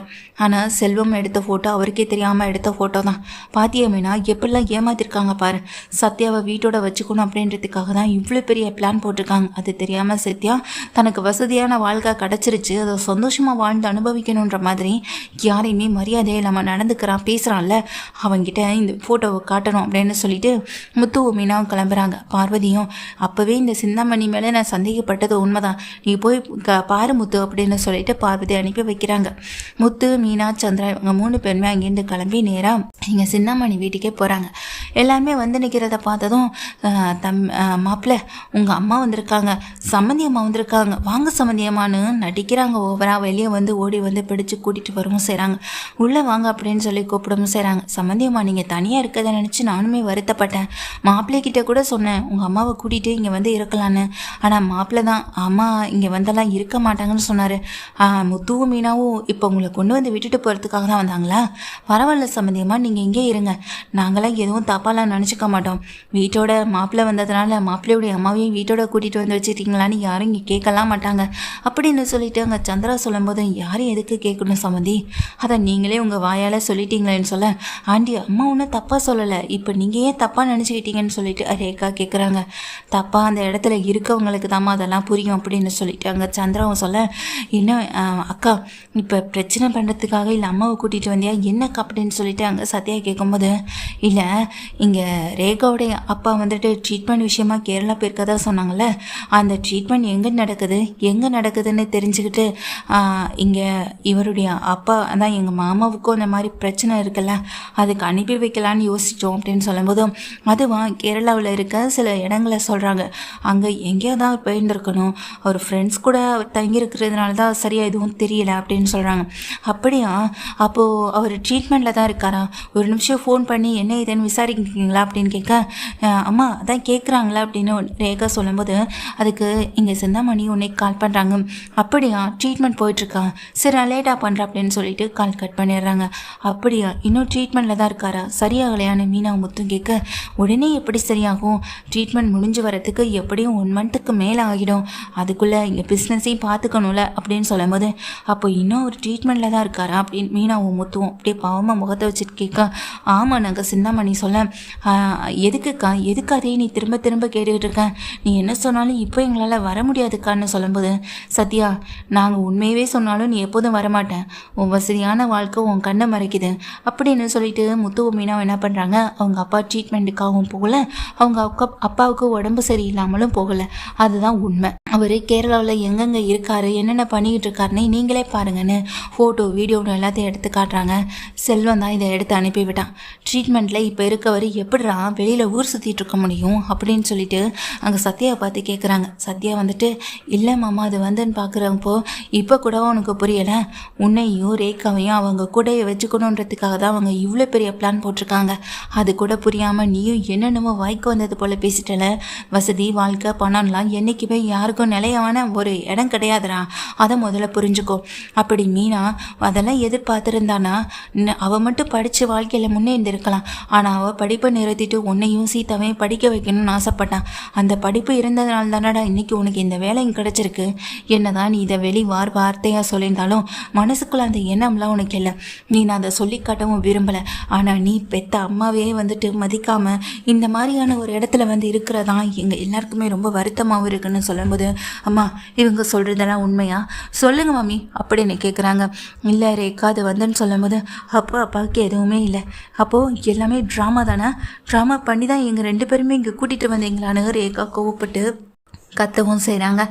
ஆனால் செல்வம் எடுத்த ஃபோட்டோ அவருக்கே தெரியாமல் எடுத்த ஃபோட்டோ தான். பாத்தியா மீனா, எப்படிலாம் ஏமாத்திருக்காங்க பாரு, சத்யாவை வீட்டோட வச்சுக்கணும் அப்படின்றதுக்காக தான் இவ்வளோ பெரிய பிளான் போட்டிருக்காங்க. அது தெரியாமல் சத்யா தனக்கு வசதியான வாழ்க்கை கிடச்சிருச்சு, அதை சந்தோஷமாக வாழ்ந்து அனுபவிக்கணுன்ற மாதிரி யாரையுமே மரியாதையை இல்லாமல் நடந்துக்கிறான், பேசுகிறான்ல, அவங்கிட்ட இந்த ஃபோட்டோவை காட்டணும் அப்படின்னு சொல்லிட்டு முத்துவும் மீனாவும் கிளம்புறாங்க. பார்வதியும், அப்போவே இந்த சிந்தாமணி மேலே நான் சந்தேகப்பட்டது உண்மைதான், நீ போய் பாரு முத்து அப்படின்னு சொல்லிட்டு பார்வதி அனுப்பி வைக்கிறாங்க. முத்து, மீனா, சந்திரா இவங்க 3 பேருமே அங்கேருந்து கிளம்பி நேராக இங்கே சிந்தாமணி வீட்டுக்கே போகிறாங்க. எல்லாருமே வந்து நிற்கிறத பார்த்ததும், மாப்பிள்ளை உங்கள் அம்மா வந்திருக்காங்க, சம்மந்தி அம்மா வந்திருக்காங்க, வாங்க சம்மந்தி அம்மான்னு நடிக்கிறாங்க. ஓவராக வெளியே வந்து ஓடி வந்து பிடிச்சி கூட்டிகிட்டு வரவும் செய்கிறாங்க. உள்ளே வாங்க அப்படின்னு சொல்லி கூப்பிடவும் செய்கிறாங்க. சம்மந்தி அம்மா நீங்கள் தனியாக இருக்கிறத நினச்சி நானுமே வருத்தப்பட்டேன், மாப்பிள்ளைக்கிட்ட கூட சொன்னேன் உங்கள் அம்மாவை கூட்டிகிட்டு இங்கே வந்து இருக்கலான்னு, ஆனால் மாப்பிள்ளை தான் அம்மா இங்கே வந்தெல்லாம் இருக்க மாட்டாங்கன்னு சொன்னார். முத்துவும் மீனாவும் இப்போ உங்களை கொண்டு வந்து விட்டுட்டு போகிறதுக்காக தான் வந்தாங்களா? பரவாயில்ல சம்மந்தியம்மா, நீங்கள் இங்கே இருங்க, நாங்களாம் எதுவும் தப்பாக தப்பாலாம் நினச்சிக்க மாட்டோம். வீட்டோட மாப்பிள்ளை வந்ததுனால மாப்பிள்ளையுடைய அம்மாவையும் வீட்டோட கூட்டிகிட்டு வந்து வச்சுருக்கீங்களான்னு யாரும் இங்கே கேட்கலாம் மாட்டாங்க அப்படின்னு சொல்லிட்டு அங்கே சந்திரா சொல்லும்போது யாரும் எதுக்கு கேட்கணும் சம்மந்தி, அதை நீங்களே உங்கள் வாயால் சொல்லிட்டீங்களேன்னு சொல்ல, ஆண்டி அம்மா ஒன்றும் தப்பாக சொல்லலை, இப்போ நீங்கள் ஏன் தப்பாக நினச்சிக்கிட்டீங்கன்னு சொல்லிட்டு ரேகா கேட்குறாங்க. தப்பாக அந்த இடத்துல இருக்கவங்களுக்கு தாம்மா அதெல்லாம் புரியும் அப்படின்னு சொல்லிட்டு அங்கே சந்திராவும் சொல்ல, என்ன அக்கா இப்போ பிரச்சனை பண்ணுறதுக்காக இல்லை அம்மாவை கூட்டிகிட்டு வந்தியா என்னக்கா அப்படின்னு சொல்லிட்டு அங்கே சத்யா கேட்கும்போது, இல்லை இங்கே ரேகாவுடைய அப்பா வந்துட்டு ட்ரீட்மெண்ட் விஷயமா கேரளா போயிருக்கதா சொன்னாங்கள்ல, அந்த ட்ரீட்மெண்ட் எங்கே நடக்குதுன்னு தெரிஞ்சுக்கிட்டு இங்கே இவருடைய அப்பா அதான் எங்கள் மாமாவுக்கும் அந்த மாதிரி பிரச்சனை இருக்குல்ல அதுக்கு அனுப்பி வைக்கலான்னு யோசித்தோம் அப்படின்னு சொல்லும்போதும், அதுவா கேரளாவில் இருக்க சில இடங்களை சொல்கிறாங்க, அங்கே எங்கேயோ தான் போயிருந்துருக்கணும், அவர் ஃப்ரெண்ட்ஸ் கூட தங்கியிருக்கிறதுனால தான் சரியாக எதுவும் தெரியல அப்படின்னு சொல்கிறாங்க. அப்படியா, அப்போது அவர் ட்ரீட்மெண்ட்டில் தான் இருக்காரா, ஒரு நிமிஷம் ஃபோன் பண்ணி என்ன இதுன்னு விசாரிக்கிறீங்களா அப்படின்னு கேட்க, அம்மா அதான் கேட்குறாங்களா அப்படின்னு ரேகா சொல்லும்போது, அதுக்கு இங்கே சிந்தாமணி உன்னை கால் பண்ணுறாங்க. அப்படியா, ட்ரீட்மெண்ட் போயிட்டுருக்கா, சரி நான் லேட்டாக பண்ணுறேன் அப்படின்னு சொல்லிட்டு கால் கட் பண்ணிடுறாங்க. அப்படியா, இன்னும் ட்ரீட்மெண்ட்டில் தான் இருக்காரா, சரியாகலையான்னு மீனா முத்தும் கேட்க, உடனே எப்படி சரியாகும், ட்ரீட்மெண்ட் முடிஞ்சு வரத்துக்கு எப்படியும் 1 மந்த்துக்கு மேலே ஆகிடும், அதுக்குள்ளே இங்கே பிஸ்னஸையும் பார்த்துக்கணும்ல அப்படின்னு சொல்லும்போது, அப்போ இன்னும் ஒரு ட்ரீட்மெண்ட்டில் தான் இருக்காரா அப்படின்னு மீனாவும் முத்துவும் அப்படியே பாவமாக முகத்தை வச்சுட்டு கேட்க, ஆமாம் நாங்கள் சிந்தாமணி சொல்ல, எதுக்குக்கா அதே நீ திரும்ப திரும்ப கேட்டுக்கிட்டு இருக்கேன், நீ என்ன சொன்னாலும் இப்போ எங்களால் வர முடியாதுக்கான்னு சொல்லும்போது, சத்யா நாங்கள் உண்மையவே சொன்னாலும் நீ எப்போதும் வரமாட்டேன், உன் வசதியான வாழ்க்கை உன் கண்ணை மறைக்குது அப்படின்னு சொல்லிட்டு முத்துவும் மீனாவும் என்ன பண்ணுறாங்க, அவங்க அப்பா ட்ரீட்மெண்ட்டுக்காகவும் போகலை, அவங்க அப்பாவுக்கு உடம்பு சரியில்லாமலும் போகலை, அதுதான் உண்மை. அவர் கேரளாவில் எங்கெங்கே இருக்காரு என்னென்ன பண்ணிக்கிட்டு இருக்காருன்னு நீங்களே பாருங்கன்னு ஃபோட்டோ வீடியோன்னு எல்லாத்தையும் எடுத்து காட்டுறாங்க. செல்வம் தான் இதை எடுத்து அனுப்பிவிட்டான். ட்ரீட்மெண்ட்டில் இப்போ இருக்கவர் எப்படிடா வெளியில் ஊர் சுற்றிட்டு இருக்க முடியும் அப்படின்னு சொல்லிட்டு அங்கே சத்யாவை பார்த்து கேட்குறாங்க. சத்யா வந்துட்டு, இல்லை மாமா அது வந்துன்னு பார்க்குறப்போ இப்போ கூட உனக்கு புரியலை, உன்னையும் ரேகாவையும் அவங்க கூட வச்சுக்கணுன்றதுக்காக தான் அவங்க இவ்வளோ பெரிய பிளான் போட்டிருக்காங்க, அது கூட புரியாமல் நீயும் என்னென்னமோ வாய்க்கு வந்தது போல் பேசிட்டல, வசதி வாழ்க்கை பணம்லாம் என்றைக்குமே யாருக்கும் நிலையான ஒரு இடம் கிடையாதுடா, அதை முதல்ல புரிஞ்சுக்கோ. அப்படி மீனா அதெல்லாம் எதிர்பார்த்துருந்தானா அவள் மட்டும் படித்து வாழ்க்கையில் முன்னேறிந்திருக்கலாம், ஆனால் அவள் படிப்பை நிறுத்திட்டு உன்னையும் சீதாவையும் படிக்க வைக்கணும்னு ஆசைப்பட்டான். அந்த படிப்பு இருந்ததுனால தானடா இன்னைக்கு உனக்கு இந்த வேலையும் கிடச்சிருக்கு. என்னதான் நீ இதை வார்த்தையாக சொல்லியிருந்தாலும் மனசுக்குள்ள அந்த எண்ணம்லாம் உனக்கு இல்லை, நீ நான் அதை சொல்லி காட்டவும் விரும்பலை. ஆனால் நீ பெத்த அம்மாவே வந்துட்டு மதிக்காமல் இந்த மாதிரியான ஒரு இடத்துல வந்து இருக்கிறதா எங்கள் எல்லாருக்குமே ரொம்ப வருத்தமாகவும் இருக்குன்னு சொல்லும்போது, அம்மா இவங்க சொல்கிறதெல்லாம் உண்மையா சொல்லுங்க மாமி அப்படின்னு கேட்குறாங்க. இல்லை ரேகா அது வந்துன்னு சொல்லும்போது, அப்பாவுக்கு எதுவுமே இல்லை, அப்போது எல்லாமே ட்ராமா தானே, ட்ராமா பண்ணி தான் எங்கள் 2 பேருமே இங்கே கூட்டிகிட்டு வந்தீங்களான்னு ரேகா கோவப்பட்டு கத்தவும் செய்கிறாங்க.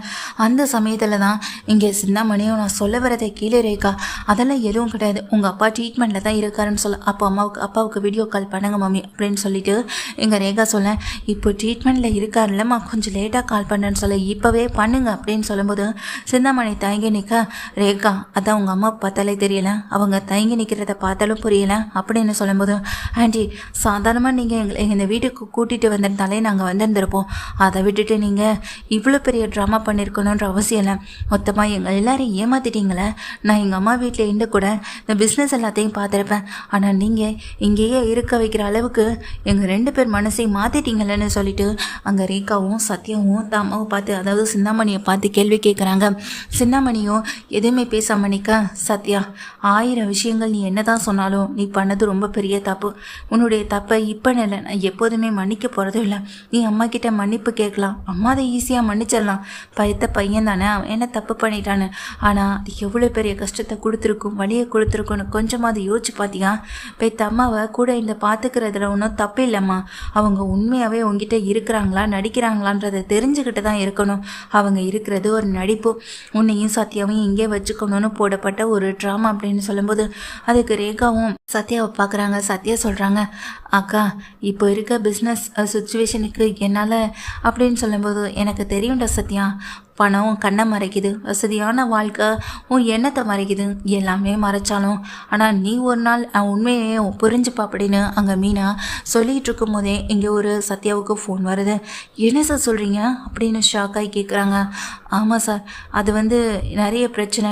அந்த சமயத்தில் தான் இங்கே சிந்தாமணியும் நான் சொல்ல வரதை கீழே ரேகா அதெல்லாம் எதுவும் கிடையாது, உங்கள் அப்பா ட்ரீட்மெண்ட்டில் தான் இருக்காருன்னு சொல்ல, அப்போ அப்பாவுக்கு வீடியோ கால் பண்ணுங்க மம்மி அப்படின்னு சொல்லிட்டு எங்கள் ரேகா சொல்ல, இப்போ ட்ரீட்மெண்ட்டில் இருக்காருல்லம்மா கொஞ்சம் லேட்டாக கால் பண்ணுறேன்னு சொல்ல, இப்போவே பண்ணுங்க அப்படின்னு சொல்லும்போது சிந்தாமணி தயங்கி நிற்க, ரேகா அதான் உங்கள் அம்மா பார்த்தாலே தெரியலை, அவங்க தயங்கி நிற்கிறத பார்த்தாலும் புரியலை அப்படின்னு சொல்லும்போது, ஆண்டி சாதாரணமாக நீங்கள் எங்களை இந்த வீட்டுக்கு கூட்டிகிட்டு வந்திருந்தாலே நாங்கள் வந்திருந்திருப்போம், அதை விட்டுட்டு நீங்கள் இவ்வளோ பெரிய ட்ராமா பண்ணியிருக்கணுன்ற அவசியம் இல்லை, மொத்தமாக எங்கள் எல்லாரையும் ஏமாற்றிட்டீங்களே, நான் எங்கள் அம்மா வீட்டில் இருந்து கூட இந்த பிஸ்னஸ் எல்லாத்தையும் பார்த்துருப்பேன், ஆனால் நீங்கள் இங்கேயே இருக்க வைக்கிற அளவுக்கு எங்கள் 2 பேர் மனசையும் மாற்றிட்டீங்களேன்னு சொல்லிட்டு அங்கே ரேகாவும் சத்யாவும் தான் அம்மாவை பார்த்து அதாவது சிந்தாமணியை பார்த்து கேள்வி கேட்குறாங்க. சிந்தாமணியும் எதுவுமே பேசாம நிற்க, சத்யா 1000 விஷயங்கள் நீ என்ன தான் சொன்னாலும் நீ பண்ணது ரொம்ப பெரிய தப்பு, உன்னுடைய தப்பை இப்போ இல்லை நான் எப்போதுமே மன்னிக்க போகிறதும் இல்லை, நீ அம்மா கிட்ட மன்னிப்பு கேட்கலாம், அம்மா அதை ஈஸியாக மன்னிச்சிடலாம், பையன் தானே அவன் என்ன தப்பு பண்ணிட்டான்னு, ஆனால் அது எவ்வளோ பெரிய கஷ்டத்தை கொடுத்துருக்கும் வழியை கொடுத்துருக்குன்னு கொஞ்சமாக அதை யோசிச்சு பார்த்தியா, பெத்த அம்மாவை கூட இந்த பார்த்துக்கிறதுல ஒன்றும் தப்பு இல்லைம்மா, அவங்க உண்மையாகவே உங்ககிட்ட இருக்கிறாங்களா நடிக்கிறாங்களான்றதை தெரிஞ்சுக்கிட்டு தான் இருக்கணும், அவங்க இருக்கிறது ஒரு நடிப்பு, உன்னையும் சத்யாவையும் இங்கே வச்சுக்கணும்னு போடப்பட்ட ஒரு ட்ராமா அப்படின்னு சொல்லும்போது அதுக்கு ரேகாவும் சத்யாவை பார்க்குறாங்க. சத்யா சொல்கிறாங்க, அக்கா இப்போ இருக்க பிஸ்னஸ் சுச்சுவேஷனுக்கு என்னால் அப்படின்னு சொல்லும்போது, எனக்கு தெரியும்டா சத்யா பணம் கண்ணை மறைக்குது, வசதியான வாழ்க்கை உன் எண்ணத்தை மறைக்குது, எல்லாமே மறைச்சாலும் ஆனால் நீ ஒரு நாள் உண்மையே புரிஞ்சுப்பா அப்படின்னு அங்கே மீனா சொல்லிகிட்டு இருக்கும் போதே இங்கே ஒரு சத்யாவுக்கு ஃபோன் வருது. என்ன சார் சொல்கிறீங்க அப்படின்னு ஷாக்காகி கேட்குறாங்க. ஆமாம் சார், அது நிறைய பிரச்சனை,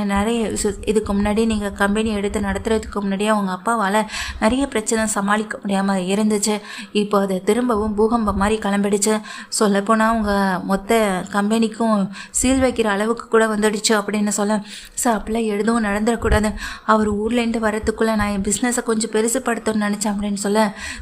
இதுக்கு முன்னாடி நீங்கள் கம்பெனி எடுத்து நடத்துறதுக்கு முன்னாடியே அவங்க அப்பாவால் நிறைய பிரச்சனை சமாளிக்க முடியாமல் இருந்துச்சு. இப்போ அது திரும்பவும் பூகம்பம் மாதிரி கிளம்பிடுச்சு. சொல்லப்போனால் அவங்க மொத்த கம்பெனிக்கும் சீல் வைக்கிற அளவுக்கு கூட வந்துடுச்சு அப்படின்னு சொல்ல, சார் அப்படிலாம் எதுவும் நடந்துடக்கூடாது, அவர் ஊர்லேருந்து வரத்துக்குள்ளே நான் என் பிஸ்னஸை கொஞ்சம் பெருசுப்படுத்தணும்னு நினச்சேன் அப்படின்னு சொல்ல,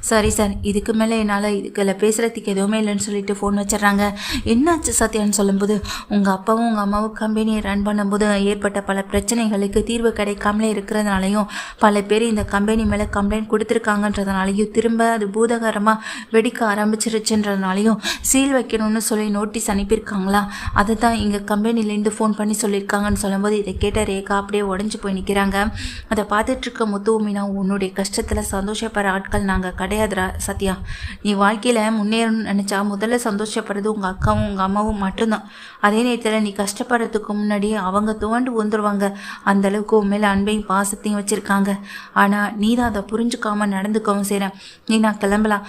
சரி சார் இதுக்கு மேலே என்னால் இதுக்குள்ள பேசுகிறதுக்கு எதுவுமே இல்லைன்னு சொல்லிட்டு ஃபோன் வச்சிடறாங்க. என்னாச்சு சத்யான்னு சொல்லும்போது, உங்கள் அப்பாவும் உங்கள் அம்மாவும் கம்பெனியை ரன் பண்ணும்போது ஏற்பட்ட பல பிரச்சனைகளுக்கு தீர்வு கிடைக்காமலே இருக்கிறதுனாலையும் பல பேர் இந்த கம்பெனி மேலே கம்ப்ளைண்ட் கொடுத்துருக்காங்கன்றதுனாலையும் திரும்ப அது பூதகரமாக வெடிக்க ஆரம்பிச்சிருச்சுன்றதுனாலையும் சீல் வைக்கணும்னு சொல்லி நோட்டீஸ் அனுப்பியிருக்காங்களா, அதை தான் இங்கே கம்பெனிலேருந்து ஃபோன் பண்ணி சொல்லியிருக்காங்கன்னு சொல்லும்போது இதை கேட்ட ரேகா அப்படியே உடஞ்சி போய் நிற்கிறாங்க. அதை பார்த்துட்ருக்க முத்து மீனா, உன்னுடைய கஷ்டத்தில் சந்தோஷப்படுற ஆட்கள் நாங்கள் கிடையாதுரா சத்யா. நீ வாழ்க்கையில் முன்னேறணும்னு நினச்சா முதல்ல சந்தோஷப்படுறது உங்கள் அக்காவும் உங்கள் அம்மாவும் மட்டும்தான். அதே நேரத்தில் நீ கஷ்டப்படுறதுக்கு முன்னாடி அவங்க துவண்டு வந்துடுவாங்க. அந்தளவுக்கு உன் மேலே அன்பையும் பாசத்தையும் வச்சுருக்காங்க. ஆனால் நீ தான் அதை புரிஞ்சுக்காமல் நடந்துக்கவும் செய்கிறேன். நீ நான் கிளம்பலாம்,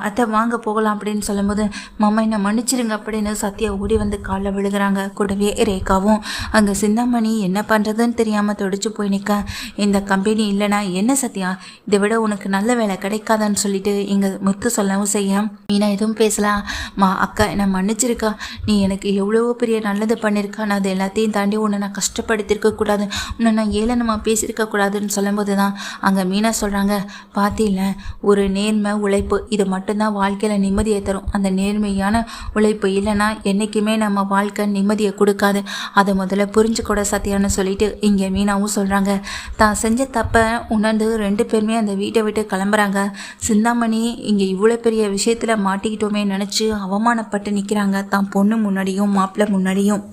அத்தை வாங்க போகலாம் அப்படின்னு சொல்லும்போது, மாமா என்னை மன்னிச்சிருங்க அப்படின்னு சத்யா ஓடி வந்து காலில் விழுகிறாங்க. கூடவே ரேகாவும் அங்கே சிந்தாமணி என்ன பண்ணுறதுன்னு தெரியாமல் துடிச்சு போய் நிற்க, இந்த கம்பெனி இல்லைனா என்ன சத்யா, இதை விட உனக்கு நல்ல வேலை கிடைக்காதான்னு சொல்லிட்டு இங்கே முத்து சொல்லவும் செய்ய, மீனா எதுவும் பேசலாம். அக்கா என்னை மன்னிச்சிருக்கா, நீ எனக்கு எவ்வளோ பெரிய நல்லது பண்ணியிருக்கா, நான் அது எல்லாத்தையும் தாண்டி உன்னை நான் கஷ்டப்படுத்திருக்கக்கூடாது, உன்னை நான் ஏளனமாக பேசியிருக்கக்கூடாதுன்னு சொல்லும்போது தான் அங்கே மீனா சொல்கிறாங்க, பார்த்தில்ல ஒரு நேர்மை உழைப்பு இது மட்டும்தான் வாழ்க்கையில் நிம்மதியை தரும். அந்த நேர்மையான உழைப்பு இல்லைன்னா என்றைக்குமே நம்ம வாழ்க்கை நிம்மதியை கொடுக்காது. அதை முதல்ல புரிஞ்சுக்கூட சத்யான்னு சொல்லிட்டு இங்கே மீனாவும் சொல்கிறாங்க. தான் செஞ்ச தப்பை உணர்ந்து 2 பேருமே அந்த வீட்டை விட்டு கிளம்புறாங்க. சிந்தாமணி இங்கே இவ்வளோ பெரிய விஷயத்தில் மாட்டிக்கிட்டோமே நினச்சி அவமானப்பட்டு நிற்கிறாங்க, தான் பொண்ணு முன்னாடியும் மாப்பிள்ளை முன்னாடியும்.